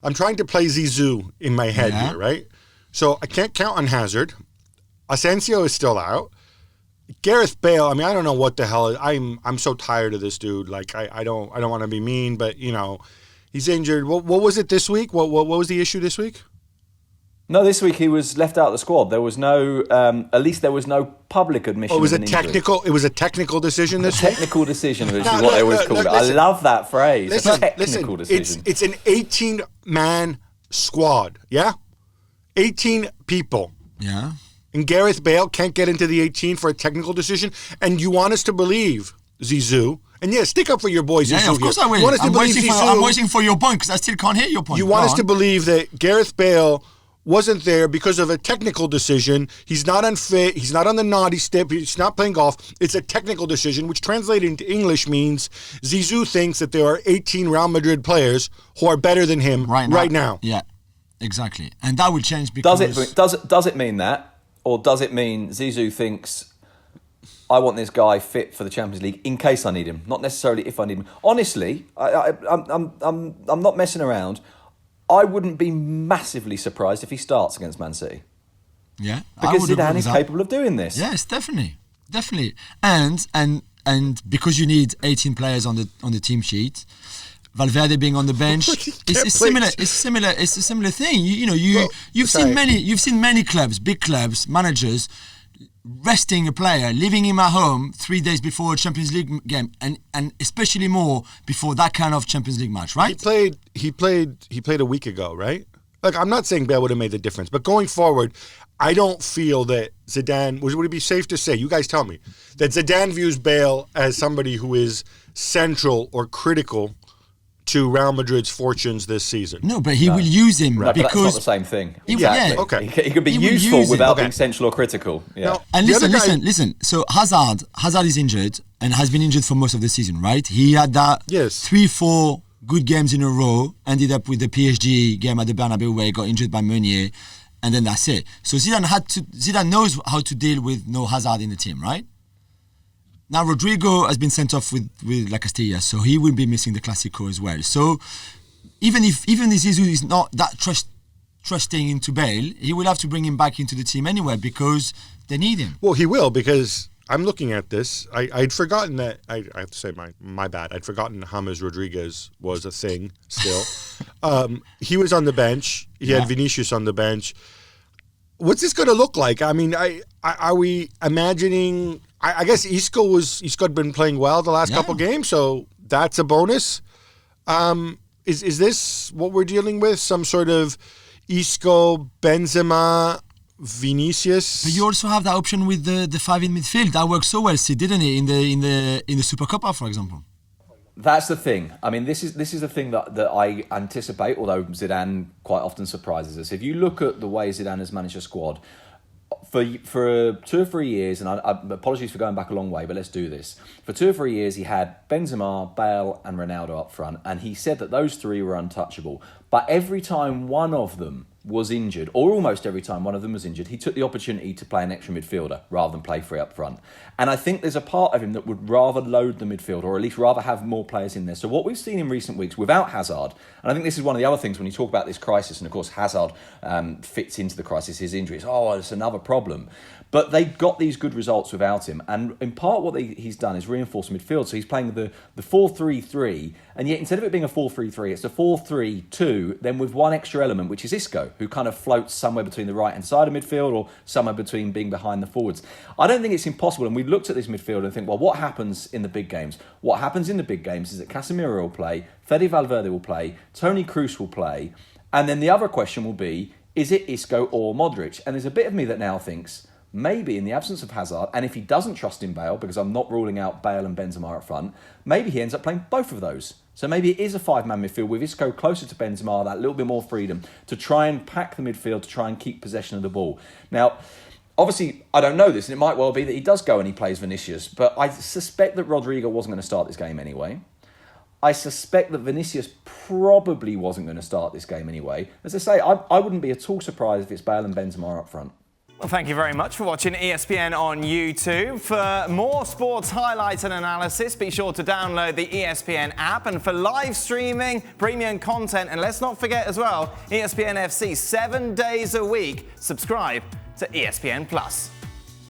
I'm trying to play Zizou in my head here, right? So I can't count on Hazard. Asensio is still out. Gareth Bale, I mean, I don't know what the hell. I'm so tired of this dude. Like, I don't want to be mean, but, you know, he's injured. What was it this week? What was the issue this week? No, this week he was left out of the squad. There was no, at least there was no public admission. It was a technical decision this week. Technical decision, which is what they always call it. I love that phrase. Technical decision. It's an 18-man squad. Yeah, 18 people. Yeah. And Gareth Bale can't get into the 18 for a technical decision. And you want us to believe Zizou? And yeah, stick up for your boy Zizou. Yeah, of course I will. I'm waiting for your point because I still can't hear your point. You want us to believe that Gareth Bale wasn't there because of a technical decision. He's not unfit. He's not on the naughty step. He's not playing golf. It's a technical decision, which translated into English means Zizou thinks that there are 18 Real Madrid players who are better than him right now. Yeah, exactly. And that will change because... Does it mean that? Or does it mean Zizou thinks, I want this guy fit for the Champions League in case I need him, not necessarily if I need him? Honestly, I'm not messing around. I wouldn't be massively surprised if he starts against Man City. Yeah, because Zidane is capable of doing this. Yes, definitely. And because you need 18 players on the team sheet, Valverde being on the bench, it's similar. It's a similar thing. You've seen many clubs, big clubs, managers resting a player, leaving him at home 3 days before a Champions League game, and especially more before that kind of Champions League match, right? He played a week ago, right? Like, I'm not saying Bale would have made the difference, but going forward, I don't feel that Zidane, would it be safe to say, you guys tell me, that Zidane views Bale as somebody who is central or critical to Real Madrid's fortunes this season? No, but he will use him because... But that's not the same thing. Exactly. Yeah. Okay. He could be useful without being central or critical. Yeah. Now, and listen. So Hazard is injured and has been injured for most of the season, right? He had that 3-4 good games in a row, ended up with the PSG game at the Bernabeu where he got injured by Meunier, and then that's it. So Zidane knows how to deal with no Hazard in the team, right? Now Rodrigo has been sent off with La Castilla, so he will be missing the Clásico as well. So even if Zizou is not that trusting into Bale, he will have to bring him back into the team anyway because they need him. Well, he will, because I'm looking at this. I'd forgotten that. I have to say my bad. I'd forgotten James Rodriguez was a thing still. He was on the bench. He had Vinicius on the bench. What's this going to look like? I mean, are we imagining? I guess Isco had been playing well the last couple games, so that's a bonus. Is this what we're dealing with? Some sort of Isco, Benzema, Vinicius? But you also have that option with the five in midfield. That worked so well, didn't it? In the Super Copa, for example. That's the thing. I mean, this is the thing that I anticipate, although Zidane quite often surprises us. If you look at the way Zidane has managed a squad, for 2 or 3 years, and I apologies for going back a long way, but let's do this. For 2 or 3 years, he had Benzema, Bale and Ronaldo up front, and he said that those three were untouchable. But every time one of them was injured, or almost every time one of them was injured, he took the opportunity to play an extra midfielder rather than play free up front. And I think there's a part of him that would rather load the midfield, or at least rather have more players in there. So what we've seen in recent weeks without Hazard, and I think this is one of the other things when you talk about this crisis, and of course Hazard fits into the crisis, his injuries. Oh, it's another problem. But they got these good results without him. And in part what he's done is reinforce midfield. So he's playing the 4-3-3. And yet instead of it being a 4-3-3, it's a 4-3-2, then with one extra element, which is Isco, who kind of floats somewhere between the right-hand side of midfield or somewhere between being behind the forwards. I don't think it's impossible. And we looked at this midfield and think, well, what happens in the big games? What happens in the big games is that Casemiro will play, Fede Valverde will play, Toni Kroos will play. And then the other question will be, is it Isco or Modric? And there's a bit of me that now thinks, maybe in the absence of Hazard, and if he doesn't trust in Bale, because I'm not ruling out Bale and Benzema up front, maybe he ends up playing both of those. So maybe it is a 5-man midfield with Isco closer to Benzema, that little bit more freedom to try and pack the midfield, to try and keep possession of the ball. Now, obviously, I don't know this, and it might well be that he does go and he plays Vinicius, but I suspect that Rodrigo wasn't going to start this game anyway. I suspect that Vinicius probably wasn't going to start this game anyway. As I say, I wouldn't be at all surprised if it's Bale and Benzema up front. Well, thank you very much for watching ESPN on YouTube. For more sports highlights and analysis, be sure to download the ESPN app. And for live streaming, premium content, and let's not forget as well, ESPN FC 7 days a week. Subscribe to ESPN Plus.